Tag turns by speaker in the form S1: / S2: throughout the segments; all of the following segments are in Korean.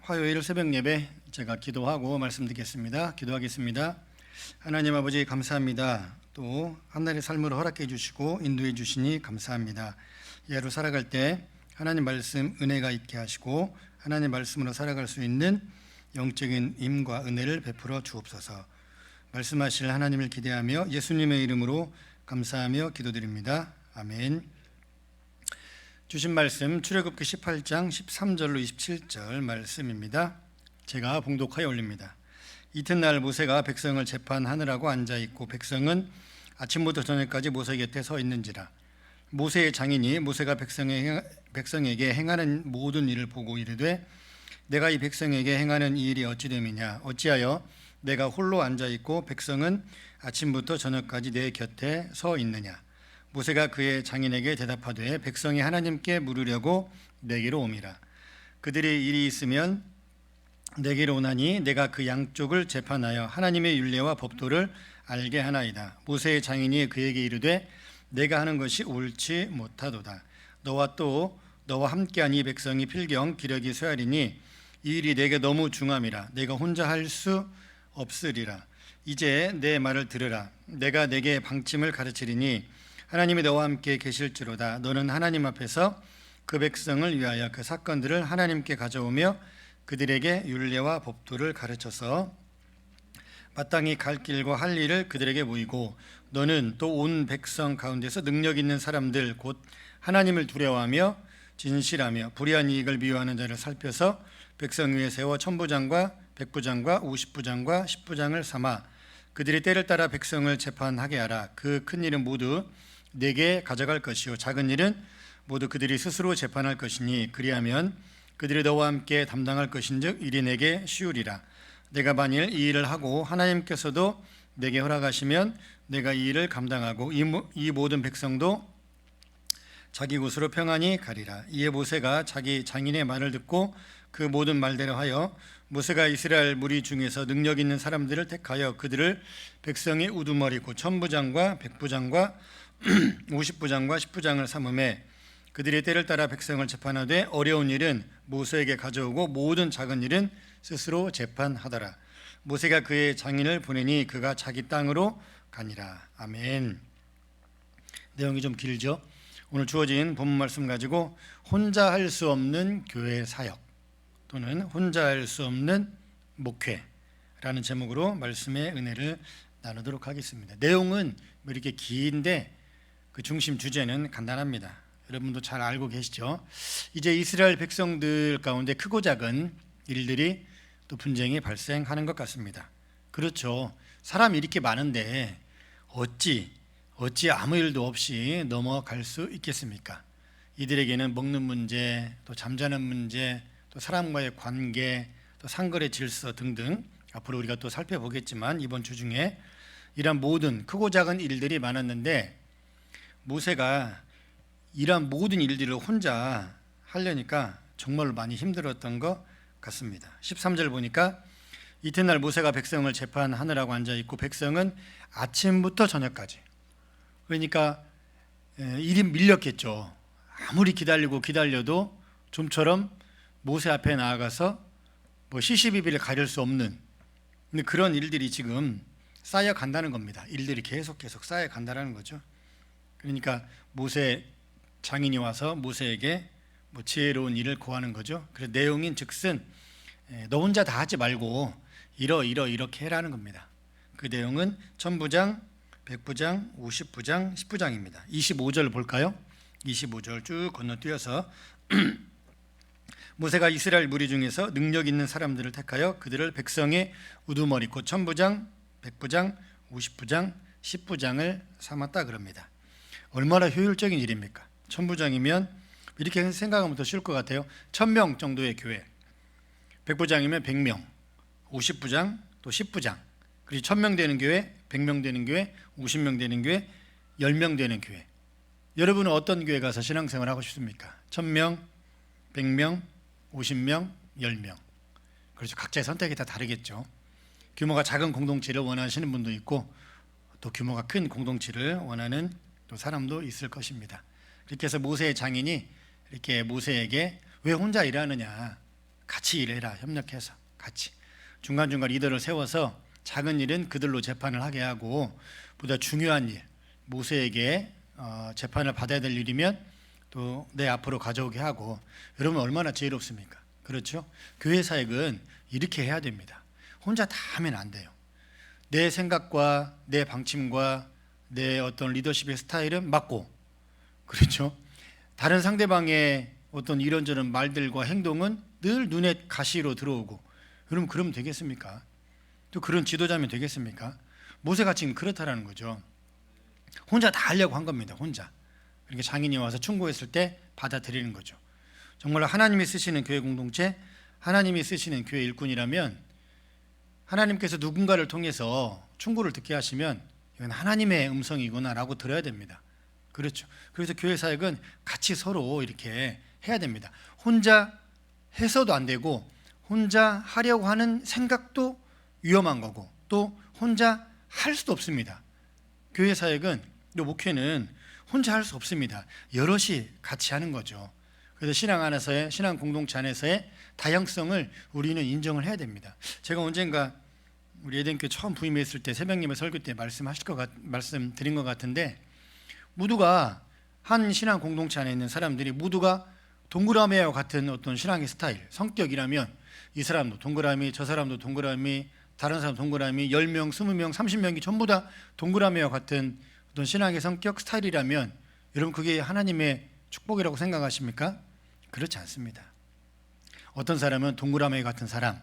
S1: 화요일 새벽 예배 제가 기도하고 말씀드리겠습니다. 기도하겠습니다. 하나님 아버지 감사합니다. 또 한날의 삶을 허락해 주시고 인도해 주시니 감사합니다. 이 하루 살아갈 때 하나님 말씀 은혜가 있게 하시고 하나님 말씀으로 살아갈 수 있는 영적인 힘과 은혜를 베풀어 주옵소서. 말씀하실 하나님을 기대하며 예수님의 이름으로 감사하며 기도드립니다. 아멘. 주신 말씀 출애굽기 18장 13절로 27절 말씀입니다. 제가 봉독하여 올립니다. 이튿날 모세가 백성을 재판하느라고 앉아있고 백성은 아침부터 저녁까지 모세 곁에 서 있는지라. 모세의 장인이 모세가 백성에게 행하는 모든 일을 보고 이르되 내가 이 백성에게 행하는 이 일이 어찌 됨이냐. 어찌하여 내가 홀로 앉아있고 백성은 아침부터 저녁까지 내 곁에 서 있느냐. 모세가 그의 장인에게 대답하되 백성이 하나님께 물으려고 내게로 옴이라. 그들이 일이 있으면 내게로 오나니 내가 그 양쪽을 재판하여 하나님의 율례와 법도를 알게 하나이다. 모세의 장인이 그에게 이르되 내가 하는 것이 옳지 못하도다. 너와 함께한 이 백성이 필경 기력이 쇠하리니 이 일이 내게 너무 중함이라. 내가 혼자 할 수 없으리라. 이제 내 말을 들으라. 내가 내게 방침을 가르치리니 하나님이 너와 함께 계실지로다. 너는 하나님 앞에서 그 백성을 위하여 그 사건들을 하나님께 가져오며 그들에게 율례와 법도를 가르쳐서 마땅히 갈 길과 할 일을 그들에게 보이고 너는 또 온 백성 가운데서 능력 있는 사람들 곧 하나님을 두려워하며 진실하며 불의한 이익을 미워하는 자를 살펴서 백성 위에 세워 천부장과 백부장과 50부장과 10부장을 삼아 그들이 때를 따라 백성을 재판하게 하라. 그 큰 일은 모두 내게 가져갈 것이요 작은 일은 모두 그들이 스스로 재판할 것이니 그리하면 그들이 너와 함께 담당할 것인즉 일이 내게 쉬우리라. 내가 만일 이 일을 하고 하나님께서도 내게 허락하시면 내가 이 일을 감당하고 이 모든 백성도 자기 곳으로 평안히 가리라. 이에 모세가 자기 장인의 말을 듣고 그 모든 말대로 하여 모세가 이스라엘 무리 중에서 능력 있는 사람들을 택하여 그들을 백성의 우두머리 곧 천부장과 백부장과 50부장과 10부장을 삼음에 그들이 때를 따라 백성을 재판하되 어려운 일은 모세에게 가져오고 모든 작은 일은 스스로 재판하더라. 모세가 그의 장인을 보내니 그가 자기 땅으로 가니라. 아멘. 내용이 좀 길죠. 오늘 주어진 본문 말씀 가지고 혼자 할 수 없는 교회 사역 또는 혼자 할 수 없는 목회라는 제목으로 말씀의 은혜를 나누도록 하겠습니다. 내용은 이렇게 긴데 그 중심 주제는 간단합니다. 여러분도 잘 알고 계시죠? 이제 이스라엘 백성들 가운데 크고 작은 일들이 또 분쟁이 발생하는 것 같습니다. 그렇죠. 사람이 이렇게 많은데 어찌 아무 일도 없이 넘어갈 수 있겠습니까? 이들에게는 먹는 문제, 또 잠자는 문제, 또 사람과의 관계, 또 상거래 질서 등등 앞으로 우리가 또 살펴보겠지만 이번 주 중에 이런 모든 크고 작은 일들이 많았는데 모세가 이러한 모든 일들을 혼자 하려니까 정말로 많이 힘들었던 것 같습니다. 13절 보니까 이튿날 모세가 백성을 재판하느라고 앉아있고 백성은 아침부터 저녁까지, 그러니까 일이 밀렸겠죠. 아무리 기다려도 좀처럼 모세 앞에 나아가서 시시비비를 가릴 수 없는 그런 일들이 지금 쌓여간다는 겁니다. 일들이 계속 쌓여간다는 거죠. 그러니까 모세 장인이 와서 모세에게 지혜로운 일을 구하는 거죠. 그래서 내용인 즉슨 너 혼자 다 하지 말고 이렇게 해라는 겁니다. 그 내용은 천부장, 백부장, 50부장, 10부장입니다. 25절 볼까요? 25절 쭉 건너뛰어서 모세가 이스라엘 무리 중에서 능력 있는 사람들을 택하여 그들을 백성의 우두머리 곧 천부장, 백부장, 50부장, 10부장을 삼았다 그럽니다. 얼마나 효율적인 일입니까? 천부장이면 이렇게 생각하면 더 쉬울 것 같아요. 1000명 정도의 교회, 백부장이면 100명, 50부장 또 10부장, 그리고 1000명 되는 교회, 100명 되는 교회, 50명 되는 교회, 10명 되는 교회. 여러분은 어떤 교회 가서 신앙생활 하고 싶습니까? 1000명, 100명, 50명, 10명. 그렇죠. 각자의 선택이 다 다르겠죠. 규모가 작은 공동체를 원하시는 분도 있고 또 규모가 큰 공동체를 원하는 또 사람도 있을 것입니다. 그렇게 해서 모세의 장인이 이렇게 모세에게 왜 혼자 일하느냐, 같이 일해라. 협력해서 같이 중간중간 리더를 세워서 작은 일은 그들로 재판을 하게 하고, 보다 중요한 일, 모세에게 재판을 받아야 될 일이면 또 내 앞으로 가져오게 하고. 여러분 얼마나 지혜롭습니까? 그렇죠? 교회 사역은 이렇게 해야 됩니다. 혼자 다 하면 안 돼요. 내 생각과 내 방침과 내 어떤 리더십의 스타일은 맞고, 그렇죠? 다른 상대방의 어떤 이런저런 말들과 행동은 늘 눈에 가시로 들어오고. 여러분 그러면 되겠습니까? 또 그런 지도자면 되겠습니까? 모세같이 그렇다라는 거죠. 혼자 다 하려고 한 겁니다. 혼자. 이렇게 장인이 와서 충고했을 때 받아들이는 거죠. 정말 하나님이 쓰시는 교회 공동체, 하나님이 쓰시는 교회 일꾼이라면, 하나님께서 누군가를 통해서 충고를 듣게 하시면 이건 하나님의 음성이구나라고 들어야 됩니다. 그렇죠. 그래서 교회 사역은 같이 서로 이렇게 해야 됩니다. 혼자 해서도 안 되고, 혼자 하려고 하는 생각도 위험한 거고, 또 혼자 할 수도 없습니다. 교회 사역은, 또 목회는 혼자 할 수 없습니다. 여럿이 같이 하는 거죠. 그래서 신앙 안에서의, 신앙 공동체 안에서의 다양성을 우리는 인정을 해야 됩니다. 제가 언젠가 우리 에덴교회 처음 부임했을 때 새벽예배 설교 때 말씀드린 것 같은데, 모두가 한 신앙 공동체 안에 있는 사람들이 모두가 동그라미와 같은 어떤 신앙의 스타일, 성격이라면 이 사람도 동그라미, 저 사람도 동그라미, 다른 사람 동그라미, 10명, 20명, 30명이 전부 다 동그라미와 같은 어떤 신앙의 성격, 스타일이라면 여러분 그게 하나님의 축복이라고 생각하십니까? 그렇지 않습니다. 어떤 사람은 동그라미 같은 사람,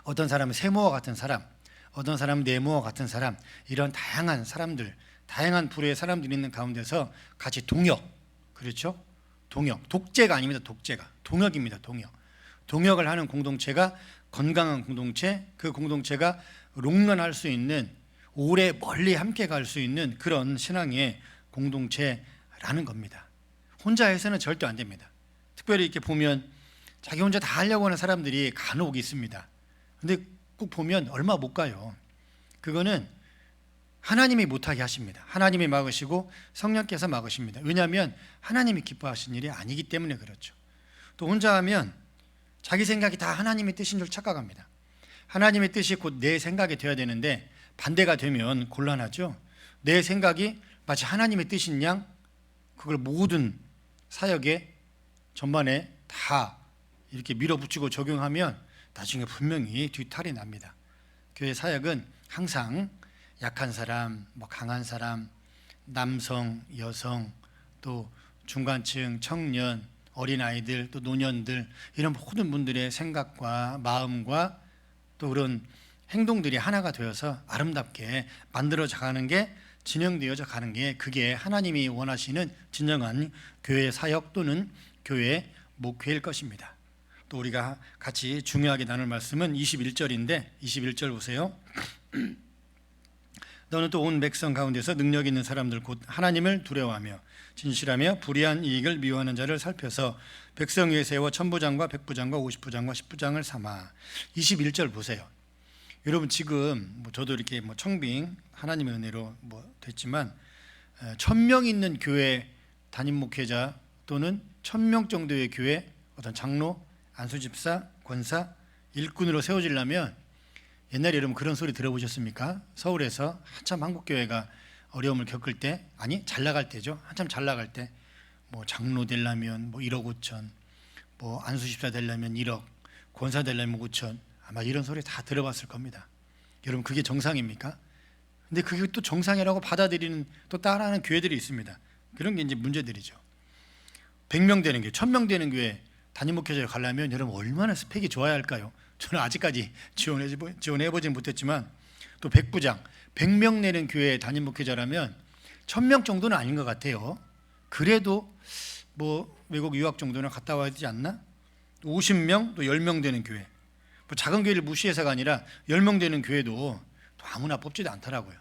S1: 어떤 사람은 세모와 같은 사람, 어떤 사람은 네모와 같은 사람, 이런 다양한 사람들, 다양한 부류의 사람들이 있는 가운데서 같이 동역, 그렇죠? 동역, 독재가 아닙니다. 독재가 동역입니다. 동역을 하는 공동체가 건강한 공동체, 그 공동체가 롱런할 수 있는, 오래 멀리 함께 갈 수 있는 그런 신앙의 공동체라는 겁니다. 혼자 해서는 절대 안 됩니다. 특별히 이렇게 보면 자기 혼자 다 하려고 하는 사람들이 간혹 있습니다. 근데 꼭 보면 얼마 못 가요. 그거는 하나님이 못하게 하십니다. 하나님이 막으시고 성령께서 막으십니다. 왜냐하면 하나님이 기뻐하신 일이 아니기 때문에 그렇죠. 또 혼자 하면 자기 생각이 다 하나님의 뜻인 줄 착각합니다. 하나님의 뜻이 곧 내 생각이 되어야 되는데 반대가 되면 곤란하죠. 내 생각이 마치 하나님의 뜻인 양 그걸 모든 사역에 전반에 다 이렇게 밀어붙이고 적용하면 나중에 분명히 뒤탈이 납니다. 교회 사역은 항상 약한 사람, 강한 사람, 남성, 여성, 또 중간층, 청년, 어린아이들, 또 노년들, 이런 모든 분들의 생각과 마음과 또 그런 행동들이 하나가 되어서 아름답게 만들어져 가는 게, 진행되어져 가는 게, 그게 하나님이 원하시는 진정한 교회 사역 또는 교회 목회일 것입니다. 또 우리가 같이 중요하게 나눌 말씀은 21절인데 21절 보세요. 너는 또 온 백성 가운데서 능력 있는 사람들 곧 하나님을 두려워하며 진실하며 불의한 이익을 미워하는 자를 살펴서 백성 위에 세워 천부장과 백부장과 50부장과 10부장을 삼아. 21절 보세요. 여러분 지금 저도 이렇게 청빙 하나님의 은혜로 됐지만 1000명 있는 교회 담임 목회자 또는 1000명 정도의 교회 어떤 장로, 안수집사, 권사, 일꾼으로 세워지려면, 옛날에 여러분 그런 소리 들어보셨습니까? 서울에서 한참 한국교회가 어려움을 겪을 때, 아니 잘 나갈 때죠. 한참 잘 나갈 때 장로 되려면 1억 5천, 안수집사 되려면 1억, 권사 되려면 5천, 아마 이런 소리 다 들어봤을 겁니다. 여러분 그게 정상입니까? 근데 그게 또 정상이라고 받아들이는, 또 따라하는 교회들이 있습니다. 그런 게 이제 문제들이죠. 100명 되는 교회, 1000명 되는 교회 담임 목회자를 가려면 여러분 얼마나 스펙이 좋아야 할까요? 저는 아직까지 지원해보진 못했지만, 또 백부장, 100명 내는 교회 담임 목회자라면 1000명 정도는 아닌 것 같아요. 그래도 외국 유학 정도는 갔다 와야 되지 않나? 50명, 또 10명 되는 교회, 작은 교회를 무시해서가 아니라 10명 되는 교회도 또 아무나 뽑지도 않더라고요.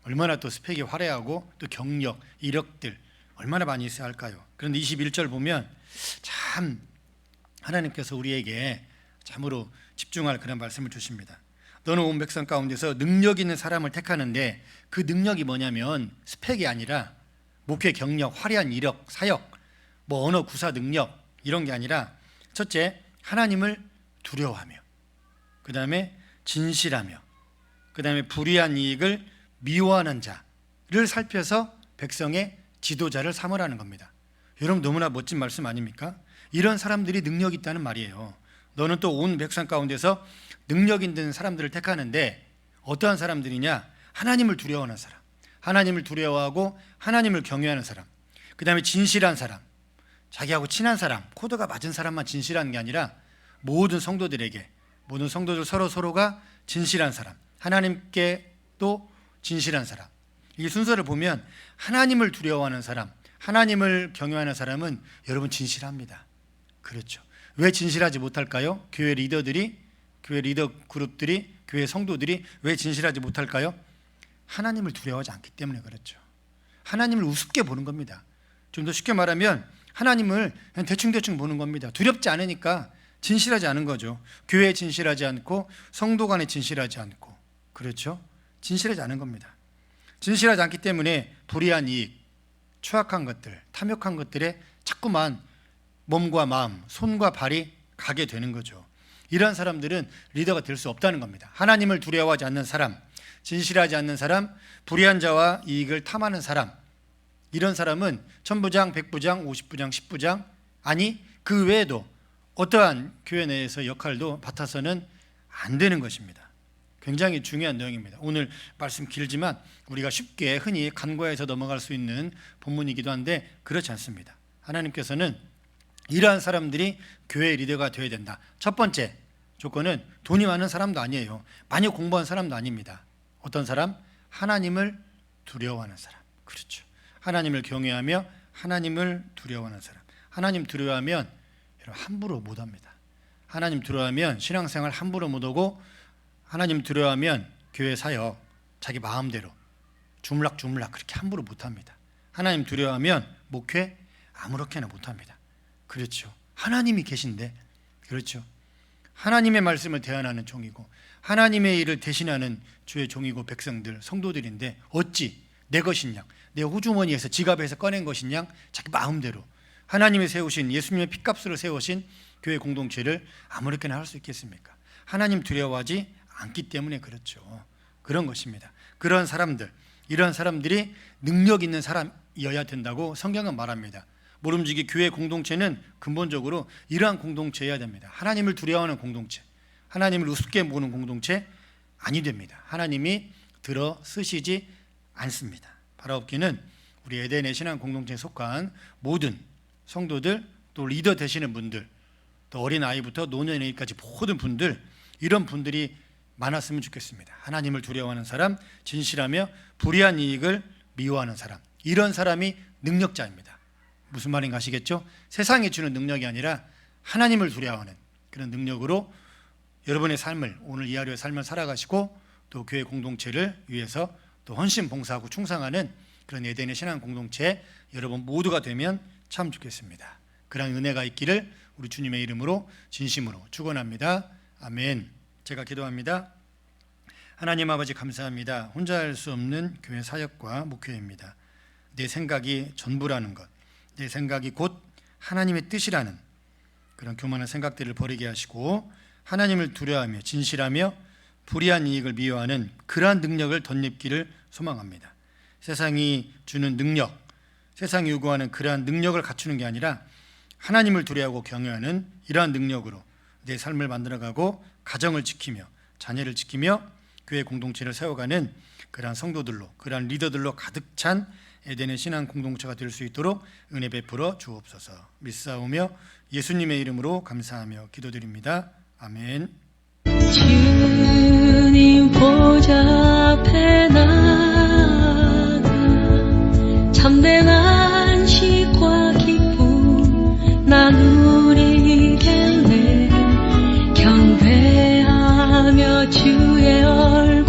S1: 얼마나 또 스펙이 화려하고 또 경력, 이력들 얼마나 많이 있어야 할까요? 그런데 21절 보면 참 하나님께서 우리에게 참으로 집중할 그런 말씀을 주십니다. 너는 온 백성 가운데서 능력 있는 사람을 택하는데, 그 능력이 뭐냐면 스펙이 아니라 목회 경력, 화려한 이력, 사역, 언어 구사 능력 이런 게 아니라, 첫째 하나님을 두려워하며, 그 다음에 진실하며, 그 다음에 불의한 이익을 미워하는 자를 살펴서 백성의 지도자를 삼으라는 겁니다. 여러분, 너무나 멋진 말씀 아닙니까? 이런 사람들이 능력이 있다는 말이에요. 너는 또 온 백성 가운데서 능력 있는 사람들을 택하는데 어떠한 사람들이냐? 하나님을 두려워하는 사람, 하나님을 두려워하고 하나님을 경외하는 사람, 그 다음에 진실한 사람, 자기하고 친한 사람, 코드가 맞은 사람만 진실한 게 아니라 모든 성도들에게, 모든 성도들 서로가 진실한 사람, 하나님께 또 진실한 사람. 이 순서를 보면 하나님을 두려워하는 사람, 하나님을 경외하는 사람은 여러분 진실합니다. 그렇죠. 왜 진실하지 못할까요? 교회 리더들이, 교회 리더 그룹들이, 교회 성도들이 왜 진실하지 못할까요? 하나님을 두려워하지 않기 때문에 그렇죠. 하나님을 우습게 보는 겁니다. 좀 더 쉽게 말하면 하나님을 그냥 대충 보는 겁니다. 두렵지 않으니까 진실하지 않은 거죠. 교회에 진실하지 않고 성도 간에 진실하지 않고, 그렇죠? 진실하지 않은 겁니다. 진실하지 않기 때문에 불의한 이익, 추악한 것들, 탐욕한 것들에 자꾸만 몸과 마음, 손과 발이 가게 되는 거죠. 이런 사람들은 리더가 될 수 없다는 겁니다. 하나님을 두려워하지 않는 사람, 진실하지 않는 사람, 불의한 자와 이익을 탐하는 사람, 이런 사람은 천부장, 백부장, 50부장, 10부장, 아니 그 외에도 어떠한 교회 내에서 역할도 맡아서는 안 되는 것입니다. 굉장히 중요한 내용입니다. 오늘 말씀 길지만 우리가 쉽게 흔히 간과해서 넘어갈 수 있는 본문이기도 한데 그렇지 않습니다. 하나님께서는 이러한 사람들이 교회 리더가 되어야 된다. 첫 번째 조건은 돈이 많은 사람도 아니에요. 많이 공부한 사람도 아닙니다. 어떤 사람? 하나님을 두려워하는 사람. 그렇죠. 하나님을 경외하며 하나님을 두려워하는 사람. 하나님 두려워하면 여러분 함부로 못합니다. 하나님 두려워하면 신앙생활 함부로 못하고, 하나님 두려워하면 교회 사역 자기 마음대로 주물락주물락 그렇게 함부로 못합니다. 하나님 두려워하면 목회 아무렇게나 못합니다. 그렇죠. 하나님이 계신데, 그렇죠. 하나님의 말씀을 대언하는 종이고 하나님의 일을 대신하는 주의 종이고 백성들, 성도들인데 어찌 내 것이냐, 내 호주머니에서 지갑에서 꺼낸 것이냐, 자기 마음대로 하나님이 세우신, 예수님의 피값으로 세우신 교회 공동체를 아무렇게나 할 수 있겠습니까? 하나님 두려워하지 않기 때문에 그렇죠. 그런 것입니다. 그런 사람들, 이런 사람들이 능력 있는 사람이어야 된다고 성경은 말합니다. 모름지기 교회 공동체는 근본적으로 이러한 공동체여야 됩니다. 하나님을 두려워하는 공동체, 하나님을 우습게 보는 공동체 아니 됩니다. 하나님이 들어 쓰시지 않습니다. 바라옵기는 우리 에덴의 신앙 공동체에 속한 모든 성도들, 또 리더 되시는 분들, 또 어린아이부터 노년에까지 모든 분들, 이런 분들이 많았으면 좋겠습니다. 하나님을 두려워하는 사람, 진실하며 불의한 이익을 미워하는 사람, 이런 사람이 능력자입니다. 무슨 말인가 아시겠죠? 세상이 주는 능력이 아니라 하나님을 두려워하는 그런 능력으로 여러분의 삶을, 오늘 이 하루의 삶을 살아가시고 또 교회 공동체를 위해서 또 헌신 봉사하고 충성하는 그런 에덴의 신앙 공동체 여러분 모두가 되면 참 좋겠습니다. 그런 은혜가 있기를 우리 주님의 이름으로 진심으로 축원합니다. 아멘. 제가 기도합니다. 하나님 아버지 감사합니다. 혼자 할 수 없는 교회 사역과 목회입니다. 내 생각이 전부라는 것, 내 생각이 곧 하나님의 뜻이라는 그런 교만한 생각들을 버리게 하시고 하나님을 두려워하며 진실하며 불의한 이익을 미워하는 그러한 능력을 덧입기를 소망합니다. 세상이 주는 능력, 세상이 요구하는 그러한 능력을 갖추는 게 아니라 하나님을 두려워하고 경외하는 이러한 능력으로 내 삶을 만들어가고 가정을 지키며 자녀를 지키며 교회 공동체를 세워가는 그러한 성도들로, 그러한 리더들로 가득 찬 에덴의 신앙 공동체가 될 수 있도록 은혜 베풀어 주옵소서. 믿사오며 예수님의 이름으로 감사하며 기도드립니다. 아멘.
S2: 주님 보좌 앞에 나가 참된 안식과 기쁨 나누리겠네. 경배하며 주의 얼굴